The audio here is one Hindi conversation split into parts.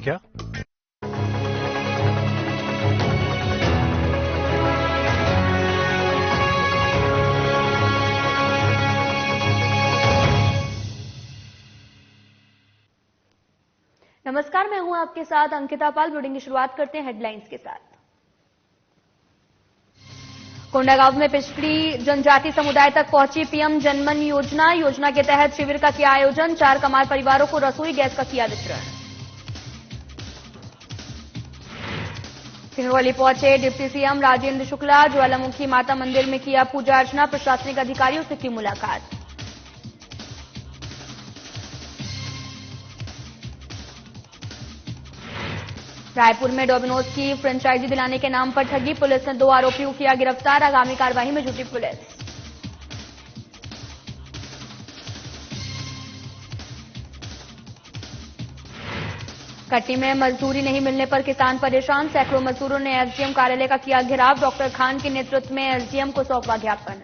क्या? नमस्कार, मैं हूं आपके साथ अंकिता पाल। बुलेटिन की शुरुआत करते हैं हेडलाइंस के साथ। कोंडागांव में पिछड़ी जनजाति समुदाय तक पहुंची पीएम जनमन योजना। योजना के तहत शिविर का किया आयोजन। 4 कमार परिवारों को रसोई गैस का किया वितरण। सिंगरौली पहुंचे डिप्टी सीएम राजेंद्र शुक्ला। ज्वालामुखी माता मंदिर में किया पूजा अर्चना। प्रशासनिक अधिकारियों से की मुलाकात। रायपुर में डोमिनोज की फ्रेंचाइजी दिलाने के नाम पर ठगी। पुलिस ने 2 आरोपियों किया गिरफ्तार। आगामी कार्रवाई में जुटी पुलिस। कटनी में मजदूरी नहीं मिलने पर किसान परेशान। सैकड़ों मजदूरों ने एसडीएम कार्यालय का किया घेराव। डॉक्टर खान के नेतृत्व में एसडीएम को सौंपा ज्ञापन।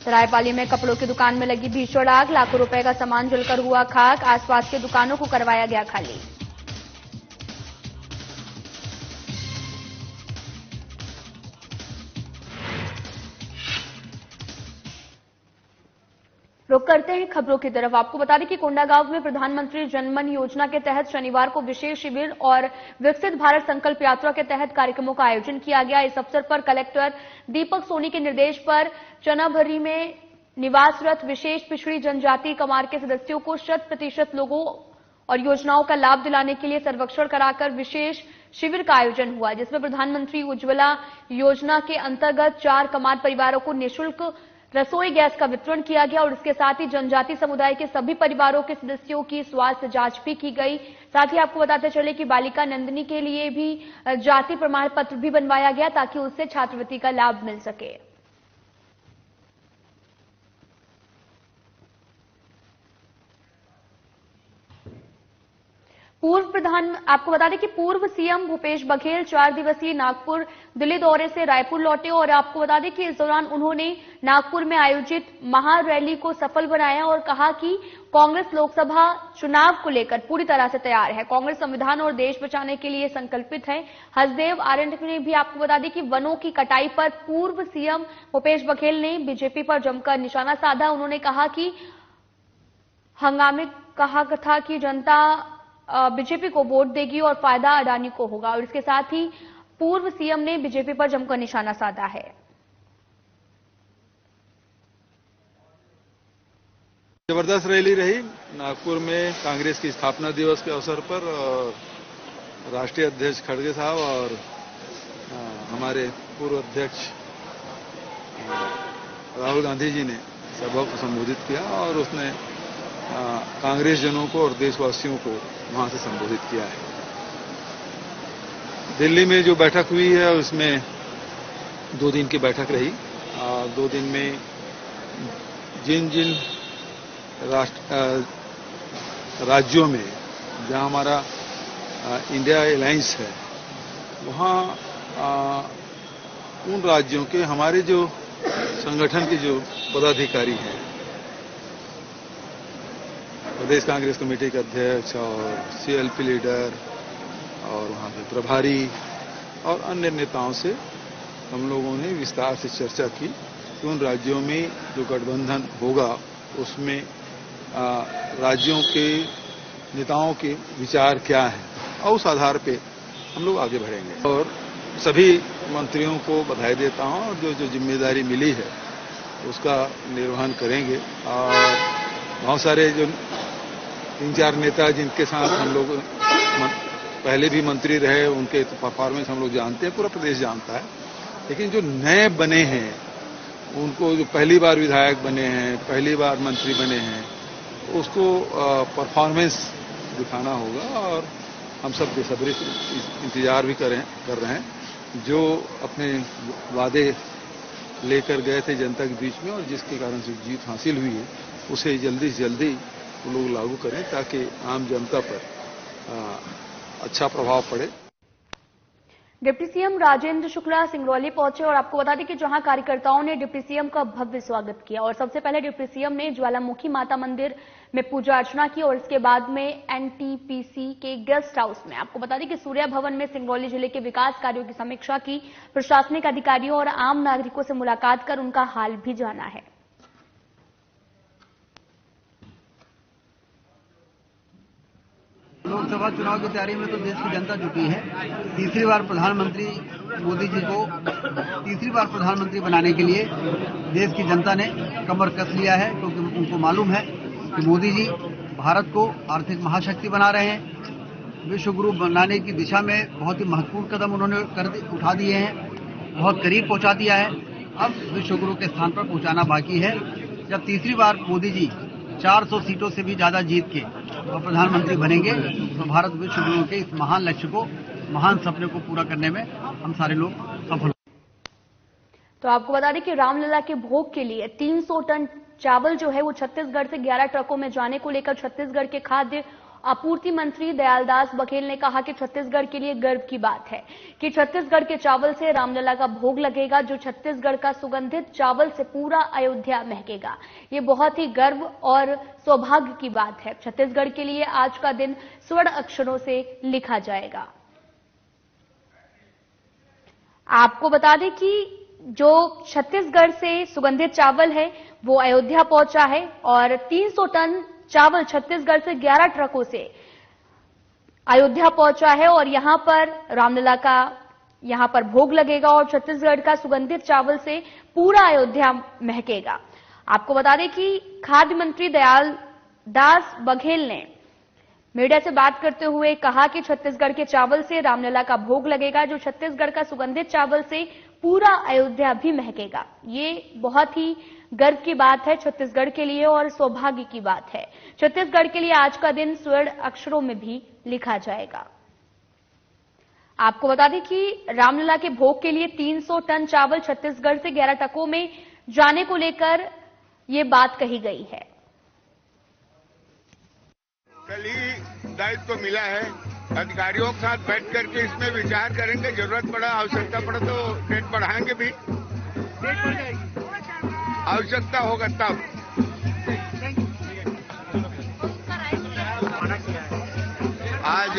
सरायपाली में कपड़ों की दुकान में लगी भीषण आग। लाखों रुपए का सामान जलकर हुआ खाक। आसपास की दुकानों को करवाया गया खाली। रुक करते हैं खबरों की तरफ। आपको बता दें कि कोंडागांव में प्रधानमंत्री जनमन योजना के तहत शनिवार को विशेष शिविर और विकसित भारत संकल्प यात्रा के तहत कार्यक्रमों का आयोजन किया गया। इस अवसर पर कलेक्टर दीपक सोनी के निर्देश पर चनाभरी में निवासरत विशेष पिछड़ी जनजाति कमार के सदस्यों को 100% लोगों और योजनाओं का लाभ दिलाने के लिए सर्वेक्षण कराकर विशेष शिविर का आयोजन हुआ, जिसमें प्रधानमंत्री उज्ज्वला योजना के अंतर्गत 4 कमार परिवारों को निःशुल्क रसोई गैस का वितरण किया गया और इसके साथ ही जनजाति समुदाय के सभी परिवारों के सदस्यों की स्वास्थ्य जांच भी की गई। साथ ही आपको बताते चले कि बालिका नंदिनी के लिए भी जाति प्रमाण पत्र भी बनवाया गया ताकि उससे छात्रवृत्ति का लाभ मिल सके। आपको बता दें कि पूर्व सीएम भूपेश बघेल 4 दिवसीय नागपुर दिल्ली दौरे से रायपुर लौटे और आपको बता दें कि इस दौरान उन्होंने नागपुर में आयोजित महारैली को सफल बनाया और कहा कि कांग्रेस लोकसभा चुनाव को लेकर पूरी तरह से तैयार है। कांग्रेस संविधान और देश बचाने के लिए संकल्पित है। हसदेव आरंट ने भी आपको बता दें कि वनों की कटाई पर पूर्व सीएम भूपेश बघेल ने बीजेपी पर जमकर निशाना साधा। उन्होंने कहा कि हंगामे कहा था कि जनता बीजेपी को वोट देगी और फायदा अडानी को होगा और इसके साथ ही पूर्व सीएम ने बीजेपी पर जमकर निशाना साधा है। जबरदस्त रैली रही नागपुर में कांग्रेस की स्थापना दिवस के अवसर पर। राष्ट्रीय अध्यक्ष खड़गे साहब और हमारे पूर्व अध्यक्ष राहुल गांधी जी ने सभा को संबोधित किया और उसने कांग्रेस जनों को और देशवासियों को वहां से संबोधित किया है। दिल्ली में जो बैठक हुई है उसमें 2 दिन की बैठक रही। 2 दिन में जिन जिन राज्यों में जहां हमारा इंडिया अलायंस है वहां उन राज्यों के हमारे जो संगठन के जो पदाधिकारी हैं, प्रदेश कांग्रेस कमेटी के अध्यक्ष और सीएलपी लीडर और वहां के प्रभारी और अन्य नेताओं से हम लोगों ने विस्तार से चर्चा की कि उन राज्यों में जो गठबंधन होगा उसमें राज्यों के नेताओं के विचार क्या हैं और उस आधार पे हम लोग आगे बढ़ेंगे। और सभी मंत्रियों को बधाई देता हूं और जो जिम्मेदारी मिली है उसका निर्वहन करेंगे। और बहुत सारे जो 3-4 नेता जिनके साथ हम लोग पहले भी मंत्री रहे उनके परफॉर्मेंस हम लोग जानते हैं, पूरा प्रदेश जानता है। लेकिन जो नए बने हैं उनको, जो पहली बार विधायक बने हैं, पहली बार मंत्री बने हैं, उसको परफॉर्मेंस दिखाना होगा और हम सब बेसब्री से इंतजार भी कर रहे हैं। जो अपने वादे लेकर गए थे जनता के बीच में और जिसके कारण से जीत हासिल हुई है उसे जल्दी से जल्दी वो लोग लागू करें ताकि आम जनता पर अच्छा प्रभाव पड़े। डिप्टी सीएम राजेंद्र शुक्ला सिंगरौली पहुंचे और आपको बता दें कि जहां कार्यकर्ताओं ने डिप्टी सीएम का भव्य स्वागत किया और सबसे पहले डिप्टी सीएम ने ज्वालामुखी माता मंदिर में पूजा अर्चना की और इसके बाद में एनटीपीसी के गेस्ट हाउस में आपको बता दें कि सूर्या भवन में सिंगरौली जिले के विकास कार्यों की समीक्षा की, प्रशासनिक अधिकारियों और आम नागरिकों से मुलाकात कर उनका हाल भी जाना है। लोकसभा चुनाव की तैयारी में तो देश की जनता जुटी है। तीसरी बार प्रधानमंत्री मोदी जी को तीसरी बार प्रधानमंत्री बनाने के लिए देश की जनता ने कमर कस लिया है, क्योंकि उनको मालूम है कि मोदी जी भारत को आर्थिक महाशक्ति बना रहे हैं। विश्व गुरु बनाने की दिशा में बहुत ही महत्वपूर्ण कदम उन्होंने उठा दिए हैं, बहुत करीब पहुंचा दिया है। अब विश्व गुरु के स्थान पर पहुंचाना बाकी है। जब तीसरी बार मोदी जी 400 सीटों से भी ज्यादा जीत के और प्रधानमंत्री बनेंगे तो भारत विश्व गुरु के इस महान लक्ष्य को, महान सपने को पूरा करने में हम सारे लोग सफल। तो आपको बता दें कि रामलला के भोग के लिए 300 टन चावल जो है वो छत्तीसगढ़ से 11 ट्रकों में जाने को लेकर छत्तीसगढ़ के खाद्य आपूर्ति मंत्री दयालदास बघेल ने कहा कि छत्तीसगढ़ के लिए गर्व की बात है कि छत्तीसगढ़ के चावल से रामलला का भोग लगेगा, जो छत्तीसगढ़ का सुगंधित चावल से पूरा अयोध्या महकेगा। ये बहुत ही गर्व और सौभाग्य की बात है। छत्तीसगढ़ के लिए आज का दिन स्वर्ण अक्षरों से लिखा जाएगा। आपको बता दें कि जो छत्तीसगढ़ से सुगंधित चावल है वो अयोध्या पहुंचा है और 300 टन चावल छत्तीसगढ़ से 11 ट्रकों से अयोध्या पहुंचा है और यहां पर रामलला का यहां पर भोग लगेगा और छत्तीसगढ़ का सुगंधित चावल से पूरा अयोध्या महकेगा। आपको बता दें कि खाद्य मंत्री दयालदास बघेल ने मीडिया से बात करते हुए कहा कि छत्तीसगढ़ के चावल से रामलला का भोग लगेगा, जो छत्तीसगढ़ का सुगंधित चावल से पूरा अयोध्या भी महकेगा। ये बहुत ही गर्व की बात है छत्तीसगढ़ के लिए और सौभाग्य की बात है। छत्तीसगढ़ के लिए आज का दिन स्वर्ण अक्षरों में भी लिखा जाएगा। आपको बता दें कि रामलला के भोग के लिए 300 टन चावल छत्तीसगढ़ से 11 ट्रकों में जाने को लेकर ये बात कही गई है। कल ही दायित्व मिला है, अधिकारियों के साथ बैठ करके इसमें विचार करेंगे, जरूरत पड़ा, आवश्यकता पड़ा तो डेट बढ़ाएंगे भी, आवश्यकता होगा तब। आज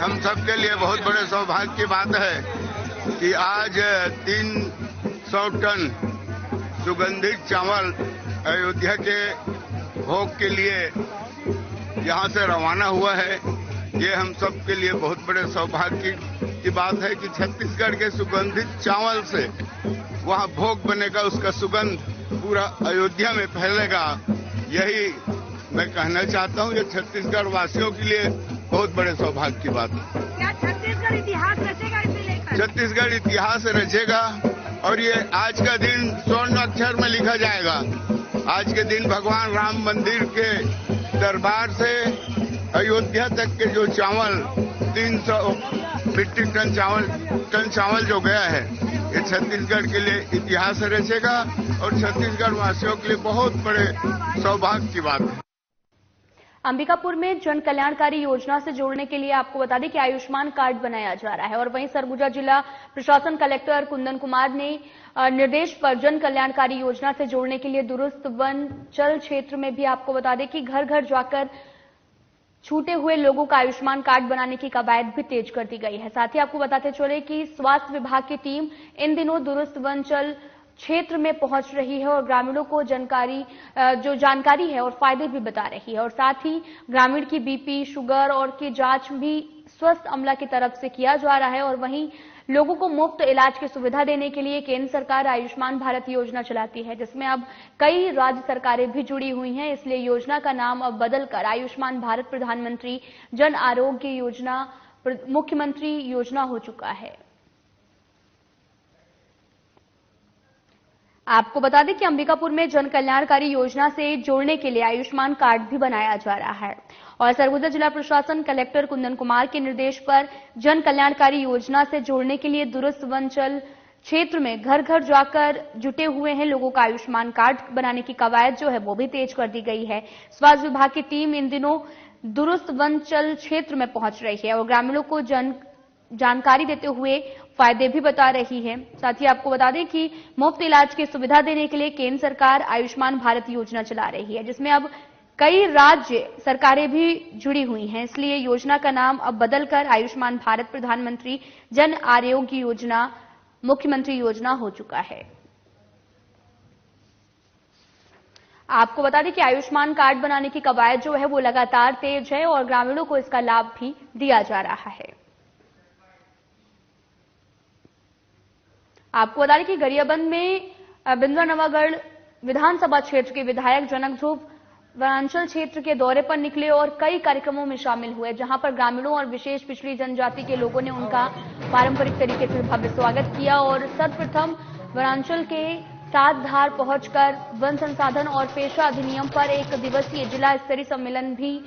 हम सबके लिए बहुत बड़े सौभाग्य की बात है कि आज 300 टन सुगंधित चावल अयोध्या के भोग के लिए यहां से रवाना हुआ है। ये हम सब के लिए बहुत बड़े सौभाग्य की बात है कि छत्तीसगढ़ के सुगंधित चावल से वहां भोग बनेगा, उसका सुगंध पूरा अयोध्या में फैलेगा। यही मैं कहना चाहता हूं, ये छत्तीसगढ़ वासियों के लिए बहुत बड़े सौभाग्य की बात है। क्या छत्तीसगढ़ इतिहास रचेगा इसे लेकर? छत्तीसगढ़ इतिहास रचेगा और ये आज का दिन स्वर्ण अक्षर में लिखा जाएगा। आज के दिन भगवान राम मंदिर के दरबार से अयोध्या तक के जो चावल 300 मीट्रिक टन चावल जो गया है, ये छत्तीसगढ़ के लिए इतिहास रचेगा और छत्तीसगढ़ वासियों के लिए बहुत बड़े सौभाग्य की बात है। अंबिकापुर में जन कल्याणकारी योजना से जोड़ने के लिए आपको बता दें कि आयुष्मान कार्ड बनाया जा रहा है और वहीं सरगुजा जिला प्रशासन कलेक्टर कुंदन कुमार ने निर्देश पर जन कल्याणकारी योजना से जोड़ने के लिए दुरुस्त वनचल क्षेत्र में भी आपको बता दें कि घर घर जाकर छूटे हुए लोगों का आयुष्मान कार्ड बनाने की कवायद भी तेज कर दी गई है। साथ ही आपको बताते चले कि स्वास्थ्य विभाग की टीम इन दिनों दुरुस्त वनचल क्षेत्र में पहुंच रही है और ग्रामीणों को जानकारी है और फायदे भी बता रही है और साथ ही ग्रामीण की बीपी, शुगर और की जांच भी स्वास्थ्य अमला की तरफ से किया जा रहा है और वहीं लोगों को मुफ्त इलाज की सुविधा देने के लिए केंद्र सरकार आयुष्मान भारत योजना चलाती है, जिसमें अब कई राज्य सरकारें भी जुड़ी हुई हैं। इसलिए योजना का नाम अब बदलकर आयुष्मान भारत प्रधानमंत्री जन आरोग्य योजना मुख्यमंत्री योजना हो चुका है। आपको बता दें कि अंबिकापुर में जन कल्याणकारी योजना से जोड़ने के लिए आयुष्मान कार्ड भी बनाया जा रहा है और सरगुजा जिला प्रशासन कलेक्टर कुंदन कुमार के निर्देश पर जन कल्याणकारी योजना से जोड़ने के लिए दुरुस्त वनचल क्षेत्र में घर घर जाकर जुटे हुए हैं लोगों का आयुष्मान कार्ड बनाने की कवायद जो है वो भी तेज कर दी गई है। स्वास्थ्य विभाग की टीम इन दिनों दुरुस्त वनचल क्षेत्र में पहुंच रही है और ग्रामीणों को जानकारी देते हुए फायदे भी बता रही है। साथ ही आपको बता दें कि मुफ्त इलाज की सुविधा देने के लिए केंद्र सरकार आयुष्मान भारत योजना चला रही है, जिसमें अब कई राज्य सरकारें भी जुड़ी हुई हैं। इसलिए योजना का नाम अब बदलकर आयुष्मान भारत प्रधानमंत्री जन आरोग्य योजना मुख्यमंत्री योजना हो चुका है। आपको बता दें कि आयुष्मान कार्ड बनाने की कवायद जो है वो लगातार तेज है और ग्रामीणों को इसका लाभ भी दिया जा रहा है। आपको बता दें कि गरियाबंद में बिंद्रानवागढ़ विधानसभा क्षेत्र के विधायक जनक ध्रुव वनांचल क्षेत्र के दौरे पर निकले और कई कार्यक्रमों में शामिल हुए, जहां पर ग्रामीणों और विशेष पिछड़ी जनजाति के लोगों ने उनका पारंपरिक तरीके से भव्य स्वागत किया और सर्वप्रथम वनांचल के सात धार पहुंचकर वन संसाधन और पेशा अधिनियम पर एक दिवसीय जिला स्तरीय सम्मेलन भी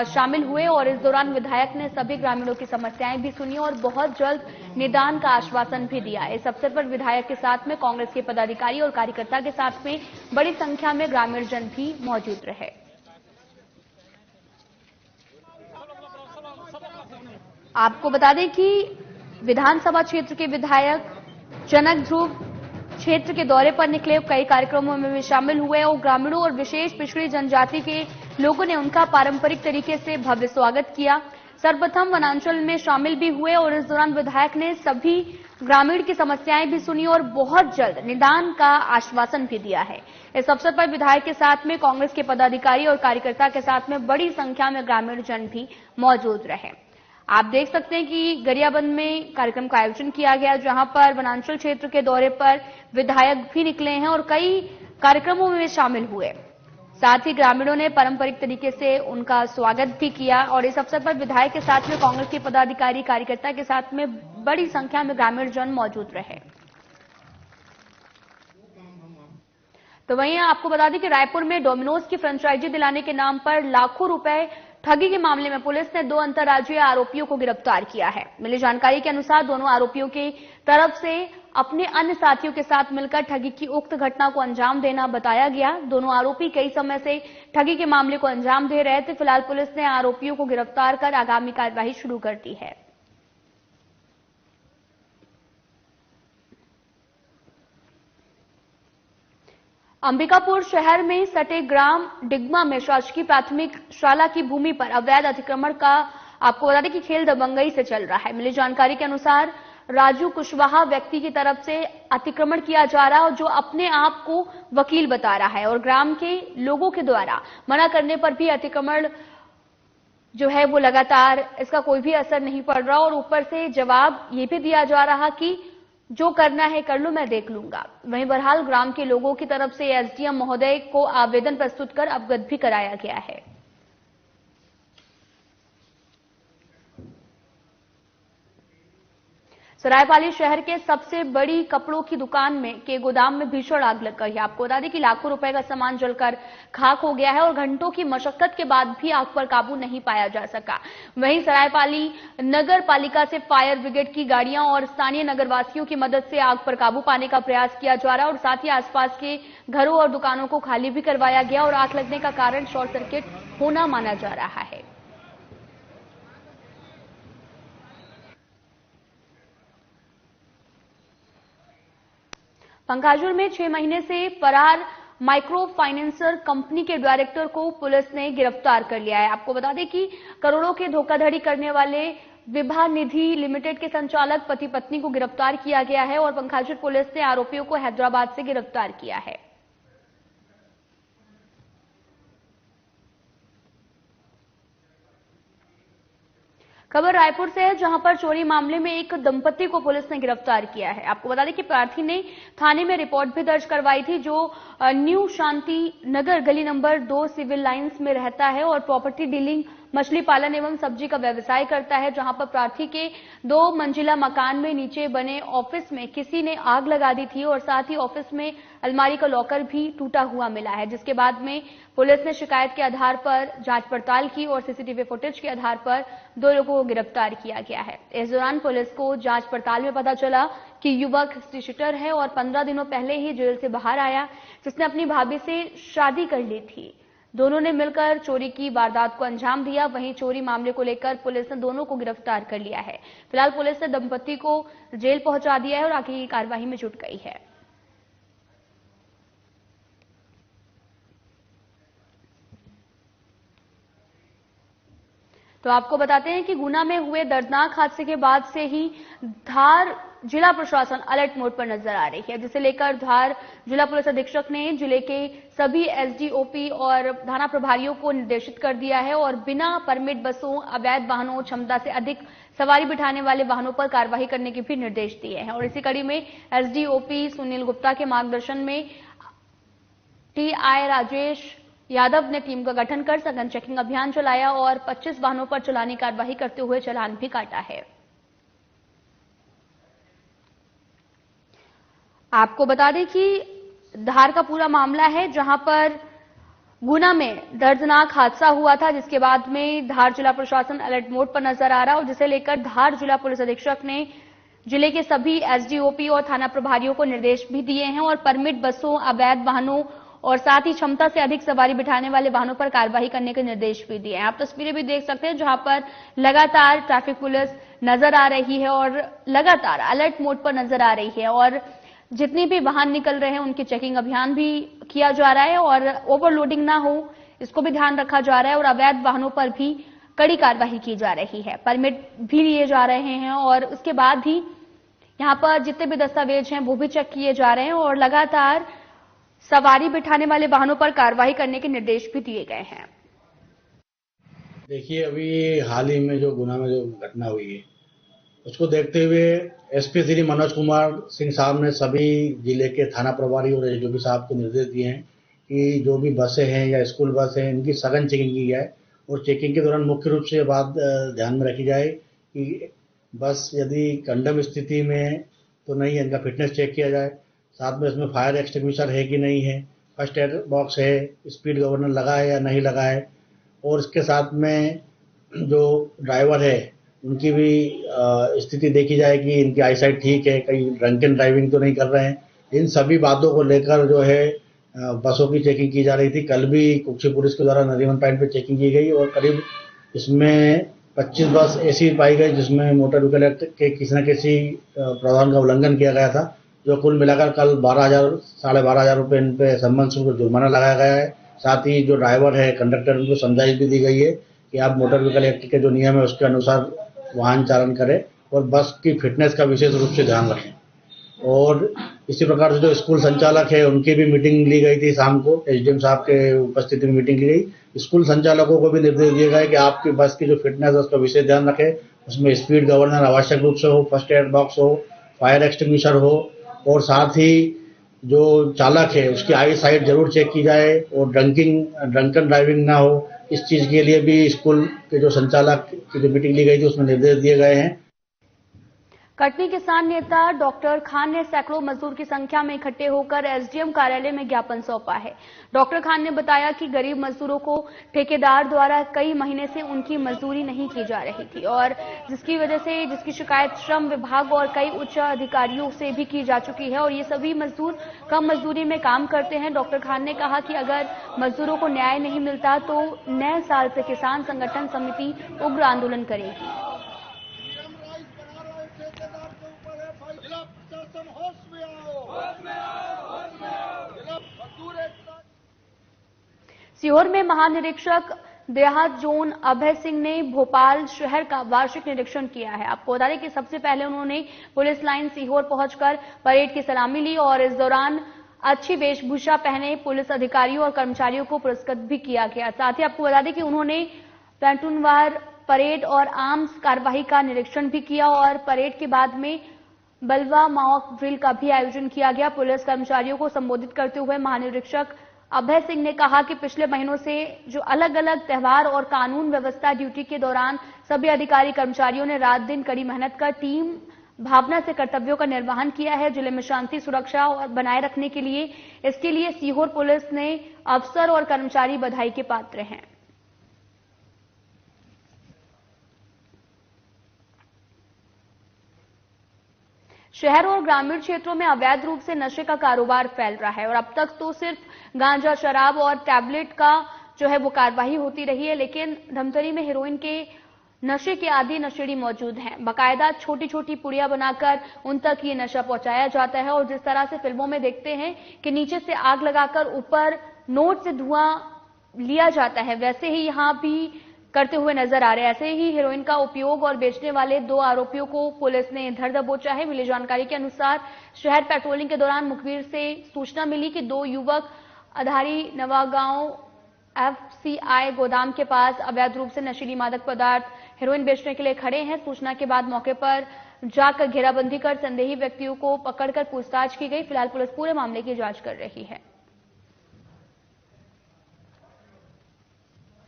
शामिल हुए और इस दौरान विधायक ने सभी ग्रामीणों की समस्याएं भी सुनी और बहुत जल्द निदान का आश्वासन भी दिया। इस अवसर पर विधायक के साथ में कांग्रेस के पदाधिकारी और कार्यकर्ता के साथ में बड़ी संख्या में ग्रामीण जन भी मौजूद रहे। आपको बता दें कि विधानसभा क्षेत्र के विधायक जनक ध्रुव क्षेत्र के दौरे पर निकले, कई कार्यक्रमों में भी शामिल हुए और ग्रामीणों और विशेष पिछड़ी जनजाति के लोगों ने उनका पारंपरिक तरीके से भव्य स्वागत किया। सर्वप्रथम वनांचल में शामिल भी हुए और इस दौरान विधायक ने सभी ग्रामीण की समस्याएं भी सुनी और बहुत जल्द निदान का आश्वासन भी दिया है। इस अवसर पर विधायक के साथ में कांग्रेस के पदाधिकारी और कार्यकर्ता के साथ में बड़ी संख्या में ग्रामीण जन भी मौजूद रहे। आप देख सकते हैं कि गरियाबंद में कार्यक्रम का आयोजन किया गया, जहां पर वनांचल क्षेत्र के दौरे पर विधायक भी निकले हैं और कई कार्यक्रमों में शामिल हुए। साथ ही ग्रामीणों ने पारंपरिक तरीके से उनका स्वागत भी किया और इस अवसर पर विधायक के साथ में कांग्रेस के पदाधिकारी कार्यकर्ता के साथ में बड़ी संख्या में ग्रामीण जन मौजूद रहे। तो वहीं आपको बता दें कि रायपुर में डोमिनोज की फ्रेंचाइजी दिलाने के नाम पर लाखों रुपए ठगी के मामले में पुलिस ने 2 अंतर्राज्यीय आरोपियों को गिरफ्तार किया है। मिली जानकारी के अनुसार दोनों आरोपियों की तरफ से अपने अन्य साथियों के साथ मिलकर ठगी की उक्त घटना को अंजाम देना बताया गया। दोनों आरोपी कई समय से ठगी के मामले को अंजाम दे रहे थे। फिलहाल पुलिस ने आरोपियों को गिरफ्तार कर आगामी कार्यवाही शुरू कर दी है। अंबिकापुर शहर में सटे ग्राम डिग्मा में शासकीय प्राथमिक शाला की भूमि पर अवैध अतिक्रमण का आपको बता दें कि खेल दबंगई से चल रहा है। मिली जानकारी के अनुसार राजू कुशवाहा व्यक्ति की तरफ से अतिक्रमण किया जा रहा है और जो अपने आप को वकील बता रहा है और ग्राम के लोगों के द्वारा मना करने पर भी अतिक्रमण जो है वो लगातार इसका कोई भी असर नहीं पड़ रहा और ऊपर से जवाब ये भी दिया जा रहा कि जो करना है कर लो, मैं देख लूंगा। वहीं बहरहाल ग्राम के लोगों की तरफ से एसडीएम महोदय को आवेदन प्रस्तुत कर अवगत भी कराया गया है। सरायपाली शहर के सबसे बड़ी कपड़ों की दुकान में के गोदाम में भीषण आग लग गई है। आपको बता दें कि लाखों रुपए का सामान जलकर खाक हो गया है और घंटों की मशक्कत के बाद भी आग पर काबू नहीं पाया जा सका। वहीं सरायपाली नगर पालिका से फायर ब्रिगेड की गाड़ियां और स्थानीय नगरवासियों की मदद से आग पर काबू पाने का प्रयास किया जा रहा है और साथ ही आसपास के घरों और दुकानों को खाली भी करवाया गया और आग लगने का कारण शॉर्ट सर्किट होना माना जा रहा है। पंखाजुर में 6 महीने से फरार माइक्रो फाइनेंसर कंपनी के डायरेक्टर को पुलिस ने गिरफ्तार कर लिया है। आपको बता दें कि करोड़ों की धोखाधड़ी करने वाले विभा निधि लिमिटेड के संचालक पति पत्नी को गिरफ्तार किया गया है और पंखाजुर पुलिस ने आरोपियों को हैदराबाद से गिरफ्तार किया है। खबर रायपुर से है, जहां पर चोरी मामले में एक दंपति को पुलिस ने गिरफ्तार किया है। आपको बता दें कि प्रार्थी ने थाने में रिपोर्ट भी दर्ज करवाई थी, जो न्यू शांति नगर गली नंबर 2 सिविल लाइंस में रहता है और प्रॉपर्टी डीलिंग, मछली पालन एवं सब्जी का व्यवसाय करता है। जहां पर प्रार्थी के 2 मंजिला मकान में नीचे बने ऑफिस में किसी ने आग लगा दी थी और साथ ही ऑफिस में अलमारी का लॉकर भी टूटा हुआ मिला है, जिसके बाद में पुलिस ने शिकायत के आधार पर जांच पड़ताल की और सीसीटीवी फुटेज के आधार पर 2 लोगों को गिरफ्तार किया गया है। इस दौरान पुलिस को जांच पड़ताल में पता चला कि युवक हिस्ट्री शीटर है और 15 दिनों पहले ही जेल से बाहर आया, जिसने अपनी भाभी से शादी कर ली थी। दोनों ने मिलकर चोरी की वारदात को अंजाम दिया। वहीं चोरी मामले को लेकर पुलिस ने दोनों को गिरफ्तार कर लिया है। फिलहाल पुलिस ने दंपति को जेल पहुंचा दिया है और आगे की कार्रवाई में जुट गई है। तो आपको बताते हैं कि गुना में हुए दर्दनाक हादसे के बाद से ही धार जिला प्रशासन अलर्ट मोड पर नजर आ रही है, जिसे लेकर धार जिला पुलिस अधीक्षक ने जिले के सभी एसडीओपी और थाना प्रभारियों को निर्देशित कर दिया है और बिना परमिट बसों, अवैध वाहनों, क्षमता से अधिक सवारी बिठाने वाले वाहनों पर कार्रवाई करने के भी निर्देश दिए हैं। और इसी कड़ी में एसडीओपी सुनील गुप्ता के मार्गदर्शन में टीआई राजेश यादव ने टीम का गठन कर सघन चेकिंग अभियान चलाया और 25 वाहनों पर चालानी कार्रवाई करते हुए चालान भी काटा है। आपको बता दें कि धार का पूरा मामला है, जहां पर गुना में दर्दनाक हादसा हुआ था, जिसके बाद में धार जिला प्रशासन अलर्ट मोड पर नजर आ रहा है और जिसे लेकर धार जिला पुलिस अधीक्षक ने जिले के सभी एसडीओपी और थाना प्रभारियों को निर्देश भी दिए हैं और परमिट बसों, अवैध वाहनों और साथ ही क्षमता से अधिक सवारी बिठाने वाले वाहनों पर कार्रवाई करने के निर्देश भी दिए हैं। आप तस्वीरें भी देख सकते हैं, जहां पर लगातार ट्रैफिक पुलिस नजर आ रही है और लगातार अलर्ट मोड पर नजर आ रही है और जितने भी वाहन निकल रहे हैं उनकी चेकिंग अभियान भी किया जा रहा है और ओवरलोडिंग ना हो इसको भी ध्यान रखा जा रहा है और अवैध वाहनों पर भी कड़ी कार्रवाई की जा रही है। परमिट भी लिए जा रहे हैं और उसके बाद ही यहां पर जितने भी दस्तावेज हैं वो भी चेक किए जा रहे हैं और लगातार सवारी बिठाने वाले वाहनों पर कार्रवाई करने के निर्देश भी दिए गए हैं। देखिए, अभी हाल ही में जो गुना में जो घटना हुई है उसको देखते हुए एसपी श्री मनोज कुमार सिंह साहब ने सभी जिले के थाना प्रभारी और एसडीओपी साहब को निर्देश दिए हैं कि जो भी बसें हैं या स्कूल बस हैं इनकी सघन चेकिंग की जाए और चेकिंग के दौरान मुख्य रूप से ये बात ध्यान में रखी जाए कि बस यदि कंडम स्थिति में तो नहीं है, इनका फिटनेस चेक किया जाए। साथ में इसमें फायर एक्सटिंग्विशर है कि नहीं है, फर्स्ट एड बॉक्स है, स्पीड गवर्नर लगा है या नहीं लगा है और इसके साथ में जो ड्राइवर है उनकी भी स्थिति देखी जाए कि इनकी आईसाइट ठीक है, कहीं ड्रंकन ड्राइविंग तो नहीं कर रहे हैं। इन सभी बातों को लेकर जो है बसों की चेकिंग की जा रही थी। कल भी कुक्षी पुलिस के द्वारा नरीमन पॉइंट पे चेकिंग की गई और करीब इसमें 25 बस ऐसी पाई गई जिसमें मोटर व्हीकल एक्ट के किसी न किसी प्रावधान का उल्लंघन किया गया था, जो कुल मिलाकर कल 12,000 रुपये इन पे संबंध से जुर्माना लगाया गया है। साथ ही जो ड्राइवर है, कंडक्टर, उनको समझाइश भी दी गई है कि आप मोटर व्हीकल एक्ट के जो नियम है उसके अनुसार वाहन चालन करें और बस की फिटनेस का विशेष रूप से ध्यान रखें। और इसी प्रकार से जो स्कूल संचालक है उनकी भी मीटिंग ली गई थी शाम को, एसडीएम साहब के उपस्थिति में मीटिंग ली गई। स्कूल संचालकों को भी निर्देश दिए गए कि आपकी बस की जो फिटनेस है उसका विशेष ध्यान रखें, उसमें स्पीड गवर्नर आवश्यक रूप से हो, फर्स्ट एड बॉक्स हो, फायर एक्सटिंग्विशर हो और साथ ही जो चालक है उसकी आई साइट जरूर चेक की जाए और ड्रंकन ड्राइविंग ना हो। इस चीज के लिए भी स्कूल के जो संचालक की जो मीटिंग ली गई थी उसमें निर्देश दिए गए हैं। कटनी किसान नेता डॉक्टर खान ने सैकड़ों मजदूर की संख्या में इकट्ठे होकर एसडीएम कार्यालय में ज्ञापन सौंपा है। डॉक्टर खान ने बताया कि गरीब मजदूरों को ठेकेदार द्वारा कई महीने से उनकी मजदूरी नहीं की जा रही थी और जिसकी शिकायत श्रम विभाग और कई उच्च अधिकारियों से भी की जा चुकी है और ये सभी मजदूर कम मजदूरी में काम करते हैं। डॉक्टर खान ने कहा कि अगर मजदूरों को न्याय नहीं मिलता तो नए साल से किसान संगठन समिति उग्र आंदोलन करेगी। सीहोर में महानिरीक्षक देहात जोन अभय सिंह ने भोपाल शहर का वार्षिक निरीक्षण किया है। आपको बता दें कि सबसे पहले उन्होंने पुलिस लाइन सीहोर पहुंचकर परेड की सलामी ली और इस दौरान अच्छी वेशभूषा पहने पुलिस अधिकारियों और कर्मचारियों को पुरस्कृत भी किया गया। साथ ही आपको बता दें कि उन्होंने प्लाटूनवार परेड और आर्म्स कार्यवाही का निरीक्षण भी किया और परेड के बाद में बलवा मॉक ड्रिल का भी आयोजन किया गया। पुलिस कर्मचारियों को संबोधित करते हुए महानिरीक्षक अभय सिंह ने कहा कि पिछले महीनों से जो अलग अलग त्योहार और कानून व्यवस्था ड्यूटी के दौरान सभी अधिकारी कर्मचारियों ने रात दिन कड़ी मेहनत कर टीम भावना से कर्तव्यों का निर्वहन किया है। जिले में शांति सुरक्षा और बनाए रखने के लिए इसके लिए सीहोर पुलिस ने अफसर और कर्मचारी बधाई के पात्र हैं। शहर और ग्रामीण क्षेत्रों में अवैध रूप से नशे का कारोबार फैल रहा है और अब तक तो सिर्फ गांजा, शराब और टैबलेट का जो है वो कार्रवाई होती रही है, लेकिन धमतरी में हेरोइन के नशे के आदि नशेड़ी मौजूद हैं। बाकायदा छोटी छोटी पुड़िया बनाकर उन तक ये नशा पहुंचाया जाता है और जिस तरह से फिल्मों में देखते हैं कि नीचे से आग लगाकर ऊपर नोट से धुआं लिया जाता है, वैसे ही यहां भी करते हुए नजर आ रहे हैं। ऐसे ही हेरोइन का उपयोग और बेचने वाले 2 आरोपियों को पुलिस ने धर दबोचा है। मिली जानकारी के अनुसार शहर पेट्रोलिंग के दौरान मुखबिर से सूचना मिली कि 2 युवक अधारी नवागांव FCI गोदाम के पास अवैध रूप से नशीली मादक पदार्थ हेरोइन बेचने के लिए खड़े हैं। सूचना के बाद मौके पर जाकर घेराबंदी कर संदेही व्यक्तियों को पकड़कर पूछताछ की गई। फिलहाल पुलिस पूरे मामले की जांच कर रही है।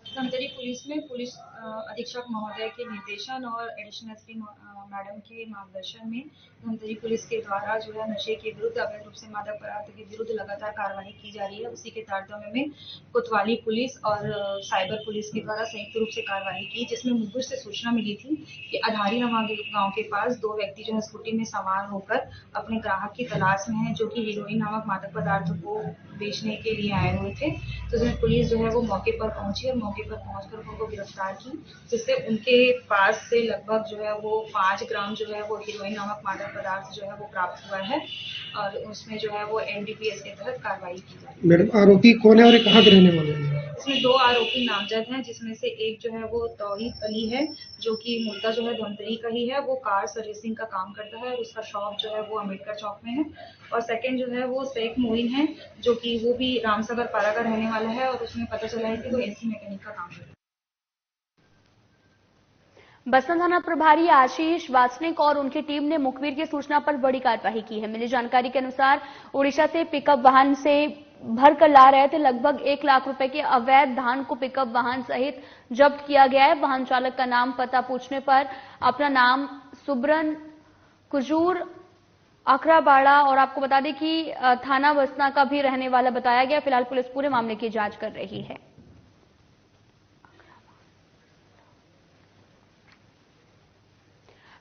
धमतरी पुलिस में पुलिस अधीक्षक महोदय के निर्देशन और एडिशनल एसपी मैडम के मार्गदर्शन में धमतरी पुलिस के द्वारा जो है नशे के विरुद्ध, अवैध रूप से मादक पदार्थ के विरुद्ध लगातार कार्रवाई की जा रही है। उसी के तारतम्य में कोतवाली पुलिस और साइबर पुलिस के द्वारा संयुक्त रूप से कार्रवाई की, जिसमें मुखबिर से सूचना मिली थी कि अधारी गांव के पास 2 व्यक्ति जो है स्कूटी में सवार होकर अपने ग्राहक की तलाश में है, जो कि हीरोइन नामक मादक पदार्थ को बेचने के लिए आए हुए थे। तो उसमें पुलिस जो है वो मौके पर पहुंची और मौके पर पहुंचकर उनको गिरफ्तार की, जिससे उनके पास से लगभग जो है वो 5 ग्राम जो है वो हीरोइन नामक मादक पदार्थ जो है वो प्राप्त हुआ है और उसमें जो है वो NDPS के तहत कार्रवाई की जा रही है। मैडम, आरोपी कौन है और कहाँ के रहने वाले हैं? इसमें 2 आरोपी नामजद हैं, जिसमें से एक जो है वो तौहीद अली है, जो कि मूलतः जो है धमतरी का ही है। वो कार सर्विसिंग का काम करता है और उसका शॉप जो है वो अम्बेडकर चौक में है। और सेकंड जो है वो शेख मोइन है, जो कि वो भी रामसागर पारा का रहने वाला है और उसमें पता चला है कि वो AC मैकेनिक का काम करता है। बसना थाना प्रभारी आशीष वासनिक और उनकी टीम ने मुखबिर की सूचना पर बड़ी कार्रवाई की है। मिली जानकारी के अनुसार उड़ीसा से पिकअप वाहन से भरकर ला रहे थे लगभग 1 लाख रुपए के अवैध धान को पिकअप वाहन सहित जब्त किया गया है। वाहन चालक का नाम पता पूछने पर अपना नाम सुब्रन कुजूर अखराबाड़ा और आपको बता दें कि थाना बसना का भी रहने वाला बताया गया। फिलहाल पुलिस पूरे मामले की जांच कर रही है।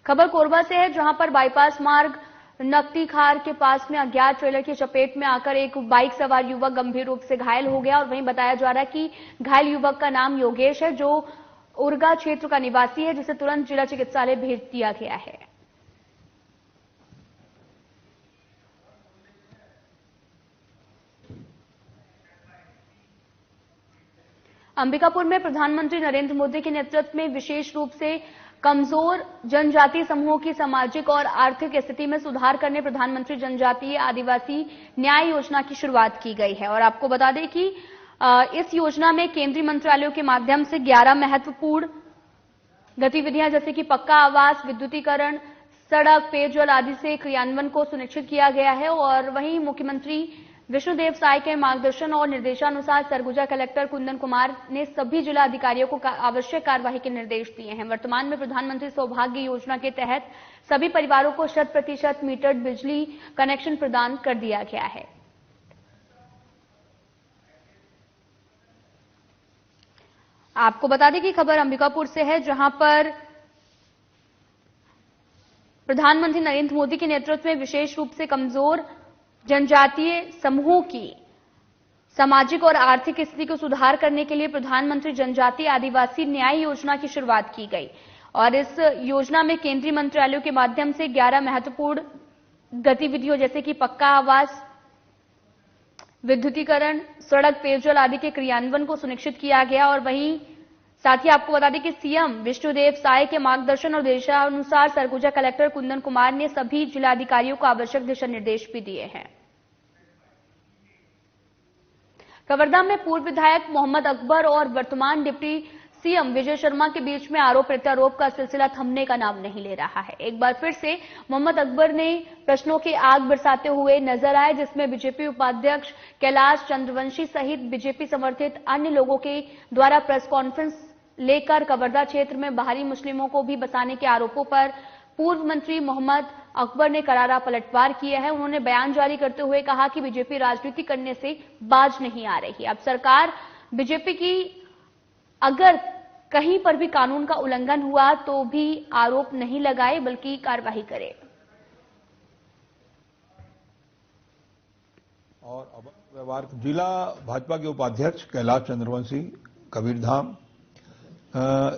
खबर कोरबा से है, जहां पर बाईपास मार्ग नकती खार के पास में अज्ञात ट्रेलर की चपेट में आकर एक बाइक सवार युवक गंभीर रूप से घायल हो गया और वहीं बताया जा रहा है कि घायल युवक का नाम योगेश है, जो उर्गा क्षेत्र का निवासी है, जिसे तुरंत जिला चिकित्सालय भेज दिया गया है। अंबिकापुर में प्रधानमंत्री नरेंद्र मोदी के नेतृत्व में विशेष रूप से कमजोर जनजातीय समूहों की सामाजिक और आर्थिक स्थिति में सुधार करने प्रधानमंत्री जनजातीय आदिवासी न्याय योजना की शुरुआत की गई है। और आपको बता दें कि इस योजना में केंद्रीय मंत्रालयों के माध्यम से 11 महत्वपूर्ण गतिविधियां जैसे कि पक्का आवास, विद्युतीकरण, सड़क, पेयजल आदि से क्रियान्वयन को सुनिश्चित किया गया है। और वहीं मुख्यमंत्री विष्णुदेव साय के मार्गदर्शन और निर्देशानुसार सरगुजा कलेक्टर कुंदन कुमार ने सभी जिला अधिकारियों को आवश्यक कार्यवाही के निर्देश दिए हैं। वर्तमान में प्रधानमंत्री सौभाग्य योजना के तहत सभी परिवारों को 100% मीटर्ड बिजली कनेक्शन प्रदान कर दिया गया है। आपको बता दें कि खबर अंबिकापुर से है, जहां पर प्रधानमंत्री नरेंद्र मोदी के नेतृत्व में विशेष रूप से कमजोर जनजातीय समूहों की सामाजिक और आर्थिक स्थिति को सुधार करने के लिए प्रधानमंत्री जनजातीय आदिवासी न्याय योजना की शुरुआत की गई। और इस योजना में केंद्रीय मंत्रालयों के माध्यम से 11 महत्वपूर्ण गतिविधियों जैसे कि पक्का आवास, विद्युतीकरण, सड़क, पेयजल आदि के क्रियान्वयन को सुनिश्चित किया गया। और वहीं साथ ही आपको बता दें कि सीएम विष्णुदेव साय के मार्गदर्शन और निर्देशानुसार सरगुजा कलेक्टर कुंदन कुमार ने सभी जिलाधिकारियों को आवश्यक दिशा निर्देश भी दिए हैं। कवर्धा में पूर्व विधायक मोहम्मद अकबर और वर्तमान डिप्टी सीएम विजय शर्मा के बीच में आरोप प्रत्यारोप का सिलसिला थमने का नाम नहीं ले रहा है। एक बार फिर से मोहम्मद अकबर ने प्रश्नों की आग बरसाते हुए नजर आए, जिसमें बीजेपी उपाध्यक्ष कैलाश चंद्रवंशी सहित बीजेपी समर्थित अन्य लोगों के द्वारा प्रेस कॉन्फ्रेंस लेकर कवर्धा क्षेत्र में बाहरी मुस्लिमों को भी बसाने के आरोपों पर पूर्व मंत्री मोहम्मद अकबर ने करारा पलटवार किया है। उन्होंने बयान जारी करते हुए कहा कि बीजेपी राजनीति करने से बाज नहीं आ रही। अब सरकार बीजेपी की अगर कहीं पर भी कानून का उल्लंघन हुआ तो भी आरोप नहीं लगाए, बल्कि कार्रवाई करे। और व्यवहार जिला भाजपा के उपाध्यक्ष कैलाश चंद्रवंशी कबीरधाम,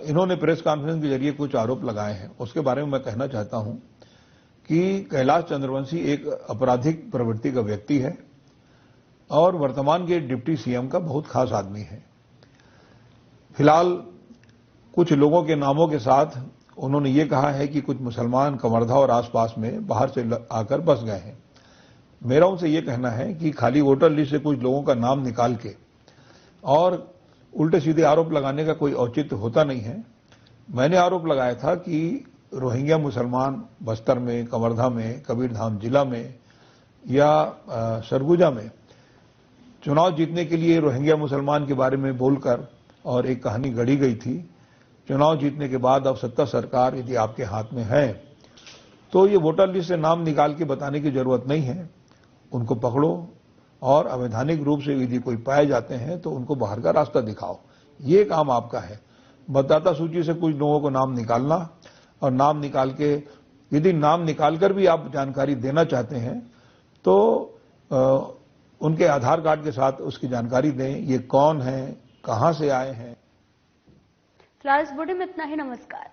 इन्होंने प्रेस कॉन्फ्रेंस के जरिए कुछ आरोप लगाए हैं। उसके बारे में मैं कहना चाहता हूं कि कैलाश चंद्रवंशी एक आपराधिक प्रवृत्ति का व्यक्ति है और वर्तमान के डिप्टी सीएम का बहुत खास आदमी है। फिलहाल कुछ लोगों के नामों के साथ उन्होंने ये कहा है कि कुछ मुसलमान कवर्धा और आसपास में बाहर से आकर बस गए हैं। मेरा उनसे ये कहना है कि खाली वोटर लिस्ट से कुछ लोगों का नाम निकाल के और उल्टे सीधे आरोप लगाने का कोई औचित्य होता नहीं है। मैंने आरोप लगाया था कि रोहिंग्या मुसलमान बस्तर में, कवर्धा में, कबीरधाम जिला में या सरगुजा में चुनाव जीतने के लिए रोहिंग्या मुसलमान के बारे में बोलकर और एक कहानी गढ़ी गई थी। चुनाव जीतने के बाद अब सत्ता सरकार यदि आपके हाथ में है तो ये वोटर लिस्ट से नाम निकाल के बताने की जरूरत नहीं है। उनको पकड़ो और अवैधानिक रूप से यदि कोई पाए जाते हैं तो उनको बाहर का रास्ता दिखाओ। ये काम आपका है। मतदाता सूची से कुछ लोगों को नाम निकालना और नाम निकाल के यदि नाम निकालकर भी आप जानकारी देना चाहते हैं तो उनके आधार कार्ड के साथ उसकी जानकारी दें। ये कौन है, कहां से आए हैं। फिलहाल इस बुलेटिन में इतना ही। नमस्कार।